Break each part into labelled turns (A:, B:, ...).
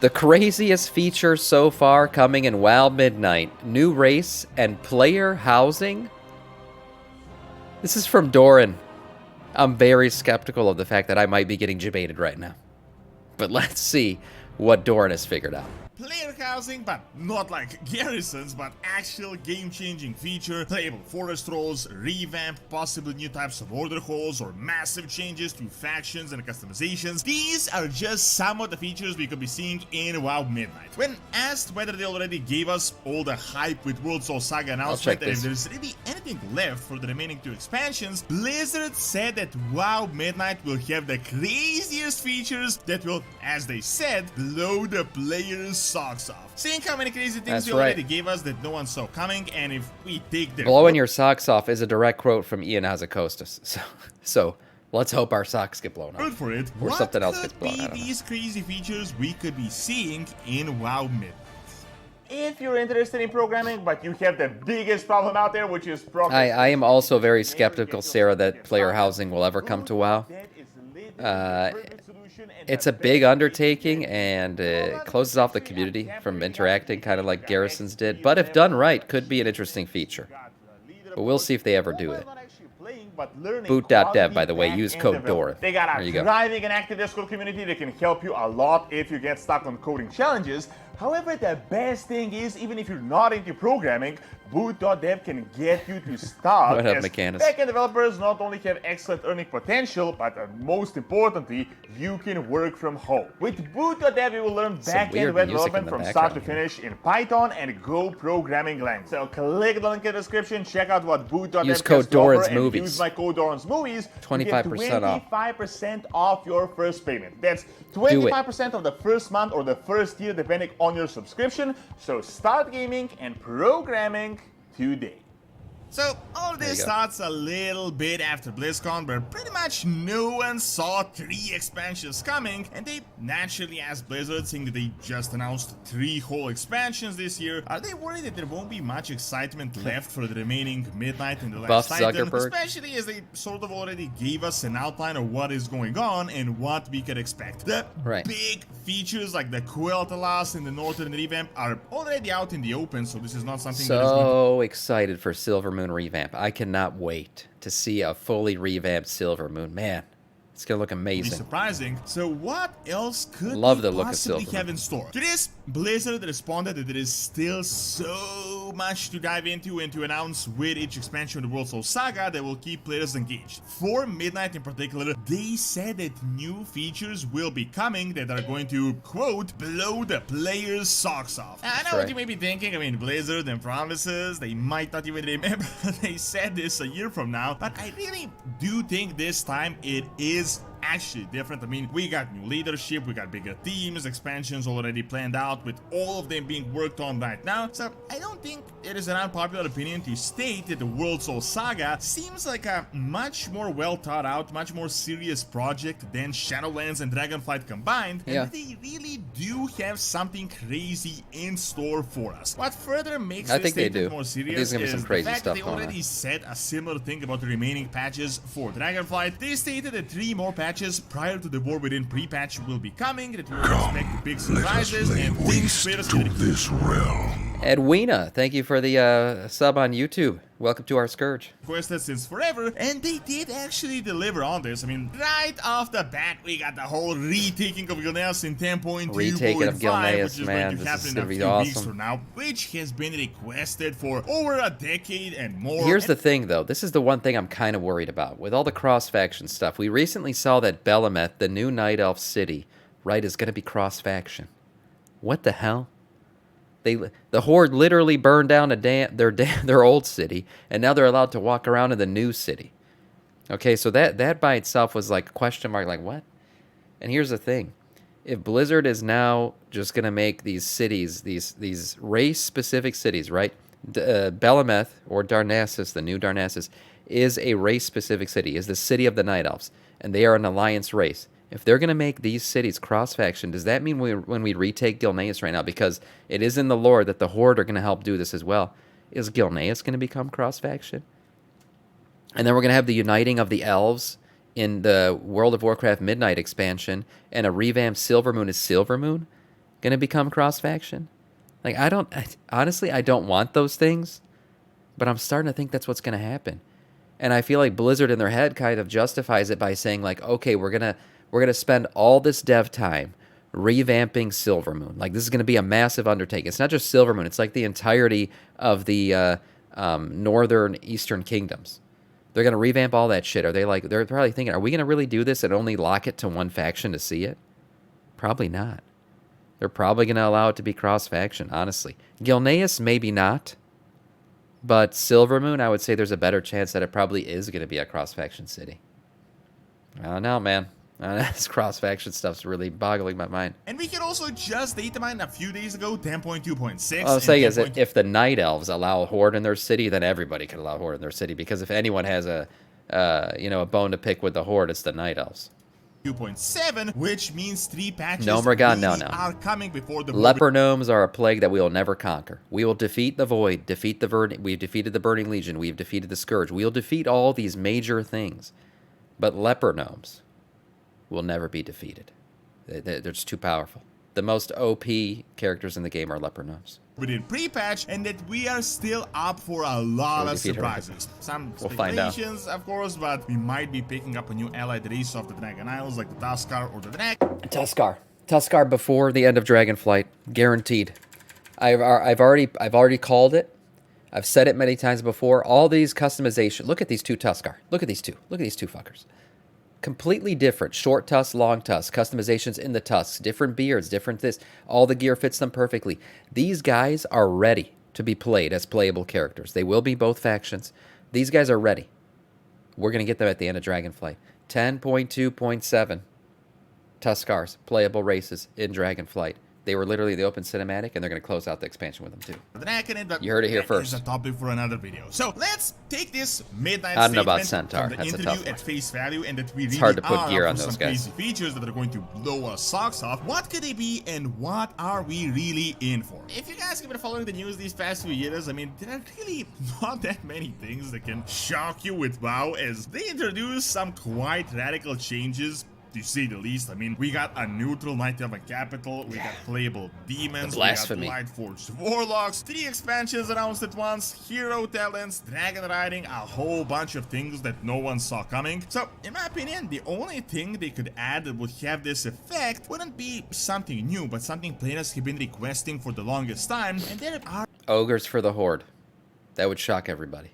A: The craziest feature so far coming in WoW Midnight. New race and player housing? This is from Doran. I'm very skeptical of the fact that I might be getting debated right now. But let's see what Doran has figured out.
B: Player housing, but not like garrisons, but actual game-changing feature, playable forest roles, revamp, possibly new types of order halls, or massive changes to factions and customizations. These are just some of the features we could be seeing in WoW Midnight. When asked whether they already gave us all the hype with World Soul Saga announcement and if there's really anything left for the remaining 2 expansions, Blizzard said that WoW Midnight will have the craziest features that will, as they said, blow the players' socks off. Seeing how many crazy things they already gave us that no one saw coming, and if we take their
A: blowing your socks off is a direct quote from Ian Hazacostas. So let's hope our socks get blown off.
B: Good for it.
A: Or something else gets blown.
B: What could be these crazy features we could be seeing in WoW Midnight?
C: If you're interested in programming, but you have the biggest problem out there, which is
A: I am also very skeptical, Sarah, that player housing will ever come to WoW. It's a big undertaking, and it closes off the community from interacting, kind of like Garrisons did. But if done right, could be an interesting feature. But we'll see if they ever do it. Boot.dev, by the way, use code DORA.
C: They got a thriving and active Discord community that can help you a lot if you get stuck on coding challenges. However, the best thing is, even if you're not into programming, Boot.dev can get you to start.
A: What up, Mechanics?
C: Backend developers not only have excellent earning potential, but most importantly, you can work from home. With Boot.dev, you will learn backend web development from start to finish in Python and Go programming language. So click the link in the description, check out what Boot.dev
A: use code Doran's Movies.
C: Use my code Doran's Movies
A: 25% off.
C: 25% off your first payment. That's 25% of the first month or the first year, depending on your subscription. So start gaming and programming today.
B: So, all this starts a little bit after BlizzCon, where pretty much no one saw 3 expansions coming, and they naturally asked Blizzard, seeing that they just announced 3 whole expansions this year, are they worried that there won't be much excitement left for the remaining Midnight and the last item, especially as they sort of already gave us an outline of what is going on and what we could expect. The big features like the Quel'Thalas and the Northern Revamp are already out in the open, so this is not something that is going to...
A: excited for Silvermoon revamp. I cannot wait to see a fully revamped Silvermoon. Man, it's gonna look amazing.
B: Surprising. So what else could
A: we
B: possibly have in store? To this, Blizzard responded that there is still so much to dive into and to announce with each expansion of the World Soul Saga that will keep players engaged. For Midnight in particular, they said that new features will be coming that are going to, quote, blow the players' socks off. I know what you may be thinking. I mean, Blizzard and promises, they might not even remember they said this a year from now, but I really do think this time it is actually different. I mean, we got new leadership, we got bigger teams, expansions already planned out with all of them being worked on right now. So I don't think it is an unpopular opinion to state that the World Soul Saga seems like a much more well thought out, much more serious project than Shadowlands and Dragonflight combined, and they really do have something crazy in store for us. What further makes this statement more serious is the fact that they already said a similar thing about the remaining patches for Dragonflight. They stated that 3 more patches prior to the War Within pre-patch will be coming, that we will expect big surprises and things to this realm.
A: Edwina, thank you for the sub on YouTube. Welcome to our Scourge.
B: Requested since forever, and they did actually deliver on this. I mean, right off the bat, we got the whole retaking of Gilneas in 10.2.5, which is going to happen in a few weeks from now, which has been requested for over a decade and more.
A: Here's the thing, though. This is the one thing I'm kind of worried about. With all the cross-faction stuff, we recently saw that Belemeth, the new Night Elf city, right, is going to be cross-faction. What the hell? The Horde literally burned down their old city, and now they're allowed to walk around in the new city. Okay, so that by itself was like a question mark, like what? And here's the thing. If Blizzard is now just going to make these cities, these race-specific cities, right? Belemeth, or Darnassus, the new Darnassus, is a race-specific city, is the city of the Night Elves, and they are an alliance race. If they're going to make these cities cross-faction, does that mean when we retake Gilneas right now, because it is in the lore that the Horde are going to help do this as well, is Gilneas going to become cross-faction? And then we're going to have the uniting of the elves in the World of Warcraft Midnight expansion, and a revamped Silvermoon is Silvermoon? going to become cross-faction? Like, honestly, I don't want those things, but I'm starting to think that's what's going to happen. And I feel like Blizzard in their head kind of justifies it by saying, like, okay, we're gonna spend all this dev time revamping Silvermoon. Like, this is going to be a massive undertaking. It's not just Silvermoon. It's like the entirety of the northern eastern kingdoms. They're going to revamp all that shit. They're probably thinking, are we going to really do this and only lock it to one faction to see it? Probably not. They're probably going to allow it to be cross-faction, honestly. Gilneas, maybe not. But Silvermoon, I would say there's a better chance that it probably is going to be a cross-faction city. I don't know, man. This cross-faction stuff's really boggling my mind.
B: And we can also just data mine a few days ago, 10.2.6.
A: All I'm saying is that if the Night Elves allow Horde in their city, then everybody can allow Horde in their city. Because if anyone has a bone to pick with the Horde, it's the Night Elves.
B: 2.7, which means 3 patches
A: are
B: coming before the
A: Leper Gnomes are a plague that we will never conquer. We will defeat the Void, defeat the Burning. We've defeated the Burning Legion. We've defeated the Scourge. We'll defeat all these major things. But Leper Gnomes will never be defeated. They're just too powerful. The most OP characters in the game are Leper Gnomes.
B: Within pre-patch, and that we are still up for a lot of surprises. Some speculations, of course, but we might be picking up a new allied race of the Dragon Isles, like the Tuskar or the Drake.
A: Tuskar before the end of Dragonflight, guaranteed. I've already called it. I've said it many times before. All these customization. Look at these two Tuskar. Look at these two. Look at these two fuckers. Completely different. Short tusk, long tusk, customizations in the tusks, different beards, different this. All the gear fits them perfectly. These guys are ready to be played as playable characters. They will be both factions. These guys are ready. We're going to get them at the end of Dragonflight. 10.2.7 Tuskars, playable races in Dragonflight. They were literally the open cinematic, and they're going to close out the expansion with them, too. You heard it here first.
B: It's a topic for another video. So, let's take this midnight
A: I don't know about
B: statement
A: Centaur.
B: from the
A: That's a
B: interview
A: tough one.
B: at face value, and that we really
A: It's hard to put
B: are
A: gear
B: up
A: on
B: for
A: those
B: some
A: guys.
B: crazy features that are going to blow our socks off. What could they be, and what are we really in for? If you guys have been following the news these past few years, I mean, there are really not that many things that can shock you with WoW, as they introduce some quite radical changes, to say the least. I mean, we got a neutral Mighty Elven capital, we got playable demons, we got Lightforged warlocks, 3 expansions announced at once, hero talents, dragon riding, a whole bunch of things that no one saw coming. So, in my opinion, the only thing they could add that would have this effect wouldn't be something new, but something players have been requesting for the longest time, and there are
A: Ogres for the Horde. That would shock everybody.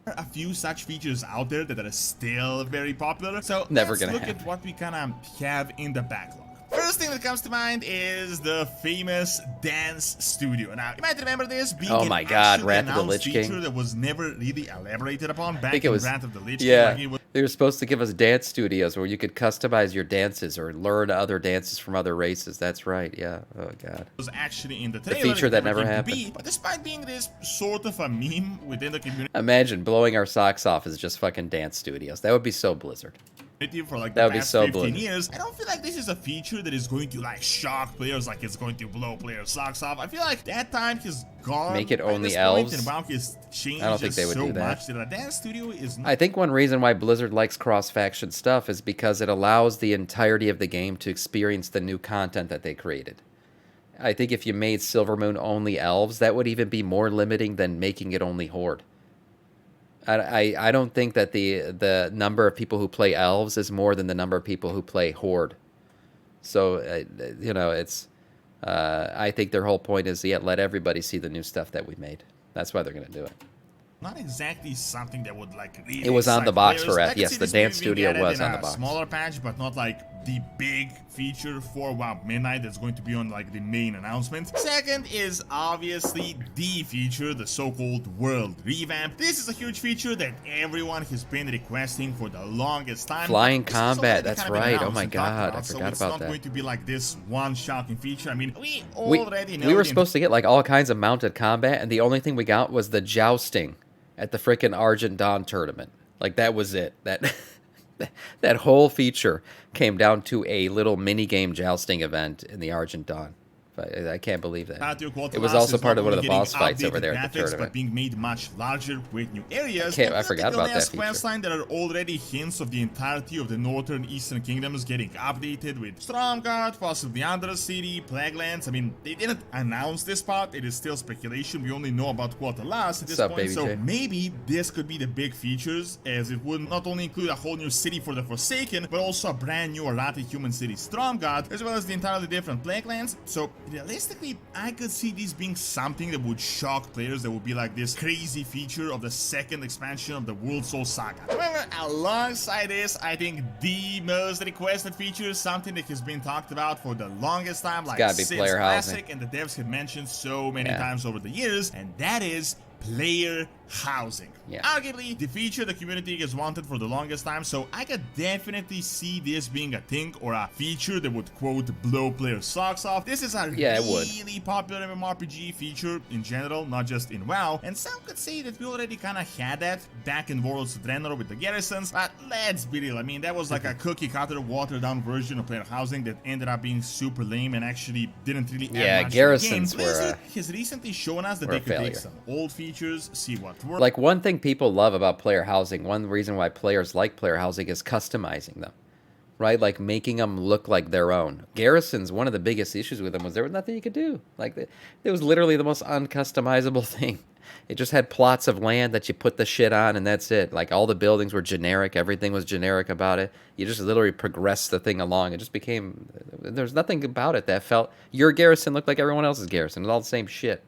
B: a few such features out there that are still very popular. So
A: Never
B: let's
A: gonna
B: look
A: happen.
B: at what we kind of have in the backlog. First thing that comes to mind is the famous dance studio. Now, you might remember this being
A: Oh my God,
B: an
A: Wrath of the
B: announced
A: Lich
B: feature
A: King.
B: that was never really elaborated upon back
A: I think
B: in
A: it was,
B: Wrath of the Lich
A: yeah,
B: King. Like,
A: they were supposed to give us dance studios where you could customize your dances or learn other dances from other races. That's right, yeah. Oh, God.
B: was actually in the trailer.
A: feature that never
B: came to
A: happened.
B: be, but despite being this sort of a meme within the community
A: Imagine blowing our socks off as just fucking dance studios. That would be so Blizzard.
B: for like
A: That
B: the
A: would be
B: past
A: so
B: 15
A: Blizzard.
B: years, I don't feel like this is a feature that is going to like shock players, like it's going to blow players' socks off. I feel like that time has gone.
A: Make it
B: by
A: only
B: this
A: elves?
B: Point, and WoW has changed
A: I don't think they would
B: so
A: do that.
B: much that a dance studio is not
A: I think one reason why Blizzard likes cross-faction stuff is because it allows the entirety of the game to experience the new content that they created. I think if you made Silvermoon only elves, that would even be more limiting than making it only Horde. I don't think that the number of people who play elves is more than the number of people who play Horde. So, it's... I think their whole point is, let everybody see the new stuff that we made. That's why they're going to do it.
B: not exactly something that would like really
A: It was on the
B: excite
A: box
B: players.
A: for
B: I
A: Wrath.
B: could
A: Yes,
B: see
A: the
B: this
A: dance
B: maybe being
A: studio
B: added
A: was
B: in
A: on the
B: a
A: box.
B: smaller patch, but not like the big feature for WoW Midnight that's going to be on like the main announcement. Second is obviously the feature, the so-called world revamp. This is a huge feature that everyone has been requesting for the longest time.
A: Flying
B: This is
A: combat,
B: already
A: that's
B: kind of been
A: right. Oh
B: announced
A: my
B: and talked
A: God, I
B: about, so
A: forgot
B: it's
A: about
B: not
A: that.
B: going to be like this one shocking feature. I mean, we
A: We
B: already know
A: we were
B: the
A: supposed to get like all kinds of mounted combat, and the only thing we got was the jousting at the frickin' Argent Dawn tournament. Like, that was it. That whole feature came down to a little mini game jousting event in the Argent Dawn. I can't believe that.
B: Quote
A: It was
B: last
A: also
B: is
A: part
B: not
A: of one of
B: only
A: the boss
B: getting
A: fights over there
B: updated
A: at the
B: graphics,
A: tournament.
B: but being made much larger with new areas.
A: I forgot about that feature.
B: Questline, there are already hints of the entirety of the northern eastern kingdoms getting updated with Stromgarde, possibly Undercity, Plaguelands. I mean, they didn't announce this part. It is still speculation. We only know about Quarter Last at this point.
A: Baby
B: So
A: J?
B: maybe this could be the big features, as it would not only include a whole new city for the Forsaken, but also a brand new erratic human city Stromgarde, as well as the entirely different Plaguelands. So realistically, I could see this being something that would shock players, that would be like this crazy feature of the second expansion of the World Soul Saga. However, alongside this, I think the most requested feature is something that has been talked about for the longest time, like
A: gotta be
B: since
A: player
B: Classic,
A: housing.
B: and the devs have mentioned so many times over the years, and that is player housing.
A: Yeah.
B: Arguably, the feature the community has wanted for the longest time, so I could definitely see this being a thing or a feature that would, quote, blow players' socks off. This is a really popular MMORPG feature in general, not just in WoW, and some could say that we already kind of had that back in Warlords of Draenor with the garrisons, but let's be real, I mean, that was like a cookie-cutter, watered-down version of player housing that ended up being super lame and actually didn't really add much
A: garrisons
B: to the game.
A: were
B: Blizzard has recently shown us that they could take some old features, see what works.
A: Like, one thing people love about player housing, one reason why players like player housing is customizing them, right? Like making them look like their own. Garrisons, one of the biggest issues with them was there was nothing you could do. Like, it was literally the most uncustomizable thing. It just had plots of land that you put the shit on, and that's it. Like, all the buildings were generic. Everything was generic about it. You just literally progressed the thing along. It just became, there's nothing about it that felt, your garrison looked like everyone else's garrison. It was all the same shit.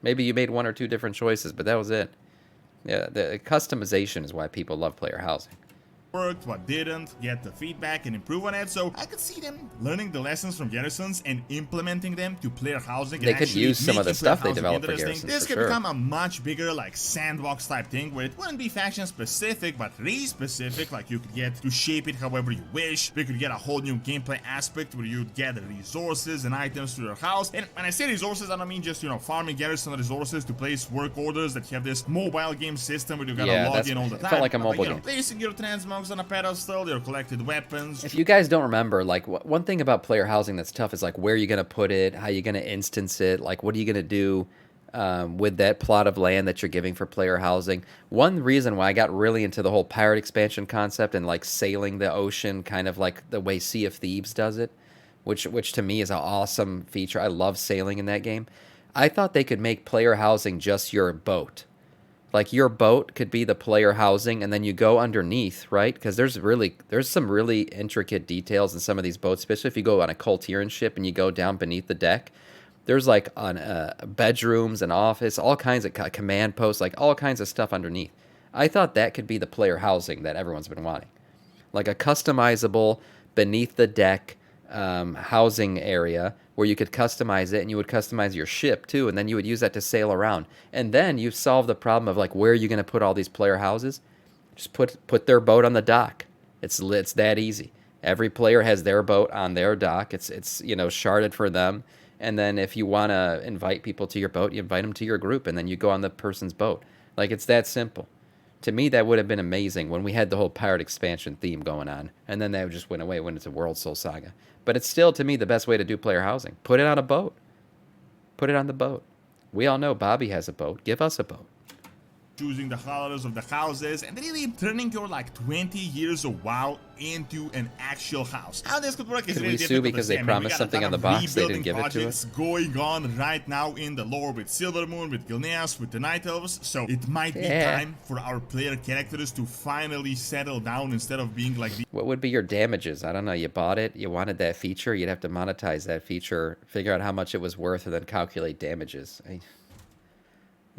A: Maybe you made one or two different choices, but that was it. Yeah, the customization is why people love player housing.
B: Worked, what didn't, get the feedback and improve on it, so I could see them learning the lessons from garrisons and implementing them to player housing.
A: They could use some of the stuff they developed for garrisons.
B: This could become a much bigger, like, sandbox type thing, where it wouldn't be faction specific, but race specific. Like, you could get to shape it however you wish. We could get a whole new gameplay aspect where you'd gather resources and items to your house. And when I say resources, I don't mean just, you know, farming garrison resources to place work orders that have this mobile game system where you gotta log in all the time.
A: It felt like a mobile game.
B: Placing your transmogs on a pedestal, your collected weapons.
A: If you guys don't remember, like, one thing about player housing that's tough is, like, where you're going to put it, how you're going to instance it, like, what are you going to do with that plot of land that you're giving for player housing. One reason why I got really into the whole pirate expansion concept and, like, sailing the ocean, kind of like the way Sea of Thieves does it, which to me is an awesome feature. I love sailing in that game. I thought they could make player housing just your boat. Like, your boat could be the player housing, and then you go underneath, right? Because there's some really intricate details in some of these boats, especially if you go on a Kultiran ship and you go down beneath the deck. There's, like, on bedrooms and office, all kinds of command posts, like, all kinds of stuff underneath. I thought that could be the player housing that everyone's been wanting. Like a customizable, beneath the deck housing area where you could customize it, and you would customize your ship too, and then you would use that to sail around. And then you solve the problem of, like, where are you going to put all these player houses? Just put their boat on the dock. It's that easy. Every player has their boat on their dock. It's you know, sharded for them. And then if you want to invite people to your boat, you invite them to your group, and then you go on the person's boat. Like, it's that simple. To me, that would have been amazing when we had the whole pirate expansion theme going on, and then that just went away when it's a World Soul Saga. But it's still, to me, the best way to do player housing. Put it on a boat. Put it on the boat. We all know Bobby has a boat. Give us a boat.
B: Choosing the colors of the houses and really turning your, like, 20 years of WoW into an actual house. How this could work is really difficult
A: because they promised something on the box, they didn't give it to us.
B: Going on right now in the lore with Silvermoon, with Gilneas, with the Night Elves, so it might be time for our player characters to finally settle down instead of being like the...
A: What would be your damages? I don't know. You bought it, you wanted that feature, you'd have to monetize that feature, figure out how much it was worth, and then calculate damages.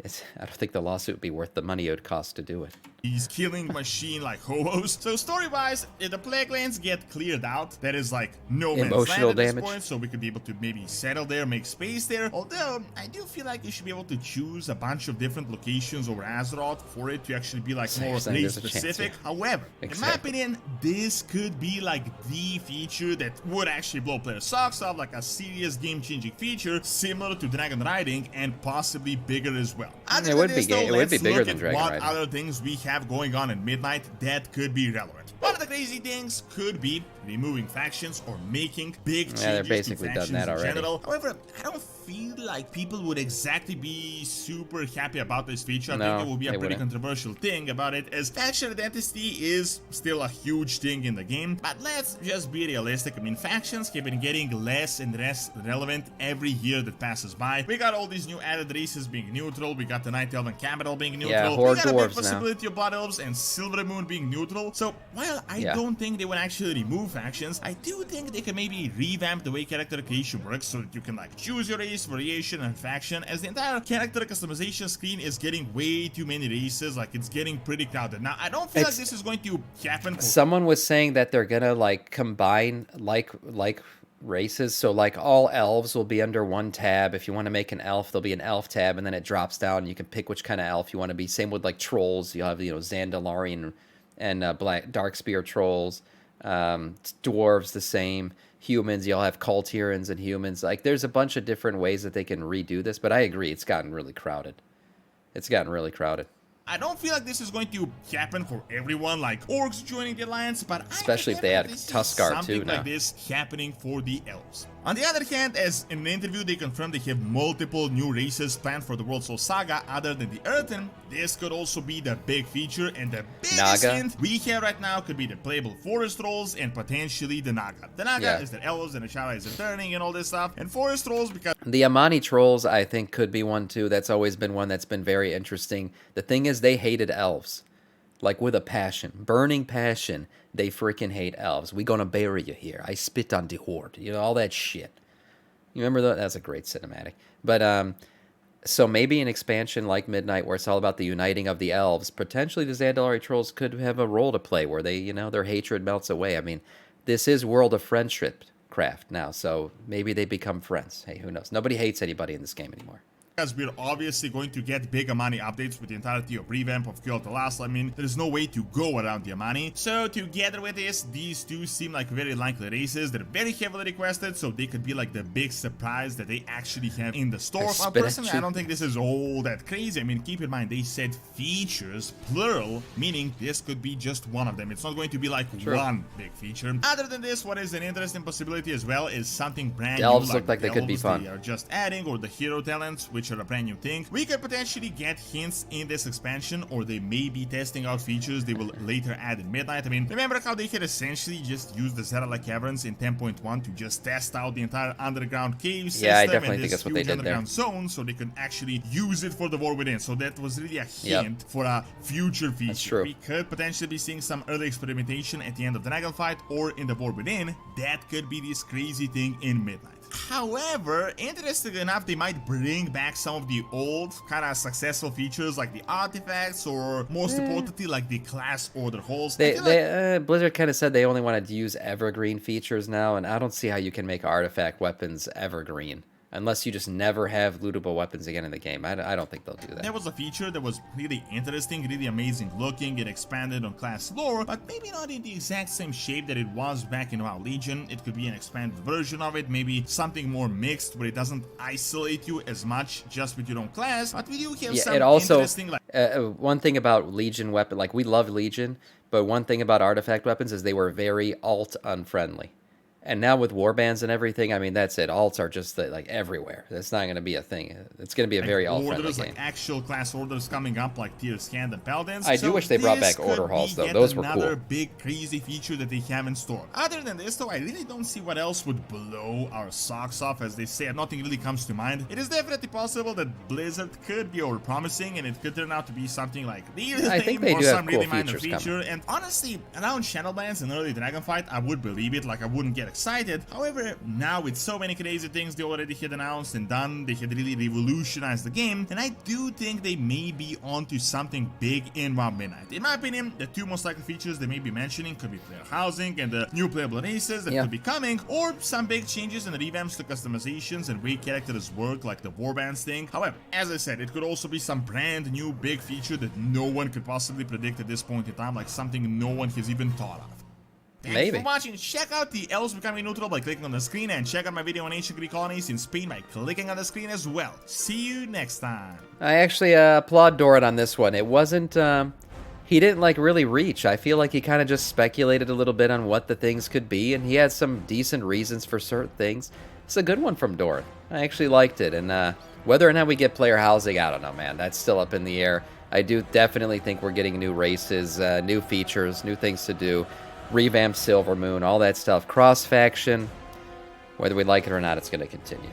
A: I don't think the lawsuit would be worth the money it would cost to do it.
B: He's killing machine like ho-hos. So story-wise, if the Plaguelands get cleared out, that is like no man's land at this point, so we could be able to maybe settle there, make space there. Although, I do feel like you should be able to choose a bunch of different locations over Azeroth for it to actually be, like, more race-specific. However, in my opinion, this could be like the feature that would actually blow players' socks off, like a serious game-changing feature, similar to Dragon Riding, and possibly bigger as well. Other
A: It
B: than
A: would
B: this,
A: be
B: though,
A: it would be
B: let's
A: bigger
B: look
A: than
B: at
A: Dragon
B: what
A: Rider.
B: other things we have going on in Midnight that could be relevant. One of the crazy things could be removing factions or making big changes
A: they're basically
B: to
A: done
B: factions
A: that
B: in
A: already.
B: general. However, I don't feel like people would exactly be super happy about this feature. I
A: No,
B: think it will be a
A: they
B: pretty
A: wouldn't.
B: controversial thing about it, as faction identity is still a huge thing in the game. But let's just be realistic. I mean, factions have been getting less and less relevant every year that passes by. We got all these new added races being neutral. We got the Night Elven Capital being neutral.
A: Yeah, Horde
B: we got a big
A: Dwarves now.
B: possibility of Blood Elves and Silver Moon being neutral. So while I don't think they would actually remove factions, I do think they can maybe revamp the way character creation works so that you can like choose your race, variation, and faction, as the entire character customization screen is getting way too many races. Like, it's getting pretty crowded. Now, I don't feel like this is going to happen.
A: Someone was saying that they're gonna like combine like races, so like all elves will be under one tab. If you want to make an elf, there'll be an elf tab, and then it drops down. You can pick which kind of elf you want to be. Same with like trolls. You have, you know, Zandalarian and black Darkspear trolls. Dwarves the same. Humans, you'll have Cultirians and humans. Like, there's a bunch of different ways that they can redo this, but I agree, it's gotten really crowded. It's gotten really crowded.
B: I don't feel like this is going to happen for everyone, like orcs joining the alliance, but
A: especially if they add Tuskar too now.
B: Like this happening for the elves. On the other hand, as in an interview they confirmed they have multiple new races planned for the World Soul Saga other than the Earthen, this could also be the big feature, and the biggest hint we have right now could be the playable forest trolls and potentially the Naga. The Naga is the elves and the Shala is returning and all this stuff, and forest trolls because
A: the Amani trolls I think could be one too. That's always been one that's been very interesting. The thing is, they hated elves. Like, with a passion, burning passion, they freaking hate elves. We gonna bury you here. I spit on the horde. You know, all that shit. You remember that? That's a great cinematic. But, so maybe an expansion like Midnight where it's all about the uniting of the elves, potentially the Zandalari trolls could have a role to play where they, you know, their hatred melts away. I mean, this is World of Friendship craft now, so maybe they become friends. Hey, who knows? Nobody hates anybody in this game anymore.
B: Because we're obviously going to get big Amani updates with the entirety of revamp of Kill the Last. I mean, there's no way to go around the Amani. So together with this, these two seem like very likely races. They're very heavily requested, so they could be like the big surprise that they actually have in the store. Well, personally, I don't think this is all that crazy. I mean, keep in mind, they said features, plural, meaning this could be just one of them. It's not going to be like one big feature. Other than this, what is an interesting possibility as well is something brand new.
A: Elves look like they could be fun.
B: They are just adding, or the hero talents, which are a brand new thing. We could potentially get hints in this expansion, or they may be testing out features they will later add in Midnight. I mean, remember how they had essentially just used the Zerala Caverns in 10.1 to just test out the entire underground cave system
A: I definitely
B: and
A: think
B: this
A: that's what they
B: huge
A: did
B: underground
A: there.
B: zone, so they could actually use it for the War Within. So that was really a hint for a future feature.
A: That's true.
B: We could potentially be seeing some early experimentation at the end of the Nagel fight or in the War Within. That could be this crazy thing in Midnight. However, interestingly enough, they might bring back some of the old kind of successful features like the artifacts, or most importantly like the class order holes.
A: Blizzard kind of said they only wanted to use evergreen features now, and I don't see how you can make artifact weapons evergreen unless you just never have lootable weapons again in the game. I don't think they'll do that.
B: There was a feature that was really interesting, really amazing looking. It expanded on class lore, but maybe not in the exact same shape that it was back in WoW Legion. It could be an expanded version of it, maybe something more mixed where it doesn't isolate you as much just with your own class. But we do have some
A: it also,
B: interesting, like,
A: one thing about Legion weapon, like, we love Legion, but one thing about artifact weapons is they were very alt unfriendly. And now with warbands and everything, I mean, that's it. Alts are just like everywhere. That's not going to be a thing. It's going to be a very alt-friendly game.
B: Like actual class orders coming up, like tier scan and paladins.
A: I do wish they brought back order halls, though. Those were cool.
B: Another big crazy feature that they have in store. Other than this, though, I really don't see what else would blow our socks off, as they say. Nothing really comes to mind. It is definitely possible that Blizzard could be overpromising, and it could turn out to be something like the
A: I think they do have cool features coming.
B: And honestly, around Shadowlands and early Dragonfight, I would believe it. Like, I wouldn't get excited. However, now with so many crazy things they already had announced and done, they had really revolutionized the game, and I do think they may be onto something big in WoW Midnight. In my opinion, the two most likely features they may be mentioning could be player housing and the new playable races that could be coming, or some big changes and revamps to customizations and way characters work, like the warbands thing. However, as I said, it could also be some brand new big feature that no one could possibly predict at this point in time, like something no one has even thought of. Thanks for watching. Check out the elves becoming neutral by clicking on the screen, and check out my video on ancient Greek colonies in Spain by clicking on the screen as well. See you next time.
A: I actually applaud Doran on this one. It wasn't, he didn't like really reach. I feel like he kind of just speculated a little bit on what the things could be, and he had some decent reasons for certain things. It's a good one from Doran. I actually liked it, and whether or not we get player housing, I don't know, man. That's still up in the air. I do definitely think we're getting new races, new features, new things to do. Revamp Silver Moon, all that stuff. Cross-faction, whether we like it or not, it's going to continue.